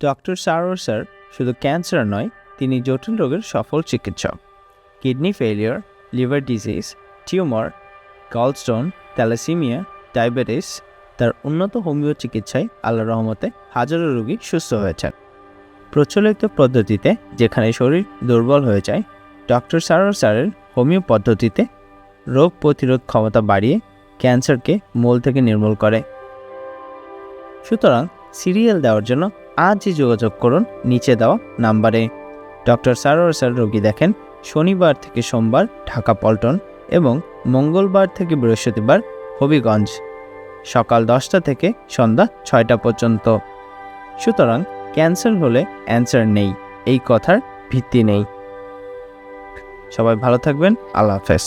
Doctor Sarwar sir শুধু cancer নয়, তিনি জটিল রোগের সফল চিকিৎসক। Kidney failure, liver disease, tumour, gallstone, thalassemia, diabetes, তার উন্নত হোমিও চিকিৎসায় আল্লাহর রহমতে হাজারো রোগী সুস্থ হয়েছেন। প্রচলিত পদ্ধতিতে যেখানে শরীর দুর্বল হয়ে যায়, ডক্টর সারোয়ার স্যারের হোমিও পদ্ধতিতে রোগ প্রতিরোধ ক্ষমতা বাড়িয়ে ক্যান্সারকে মূল থেকে নির্মূল করে। সুতরাং সিরিয়াল দেওয়ার জন্য আজই যোগাযোগ করুন নিচে দেওয়া নাম্বারে। ডক্টর সারোয়ার স্যার রোগী দেখেন শনিবার থেকে সোমবার ঢাকা পল্টন এবং মঙ্গলবার থেকে বৃহস্পতিবার হবিগঞ্জ, সকাল 10টা থেকে সন্ধ্যা 6টা পর্যন্ত। সুতরাং ক্যান্সার হলে অ্যান্সার নেই, এই কথার ভিত্তি নেই। সবাই ভালো থাকবেন। আল্লাহ হাফেজ।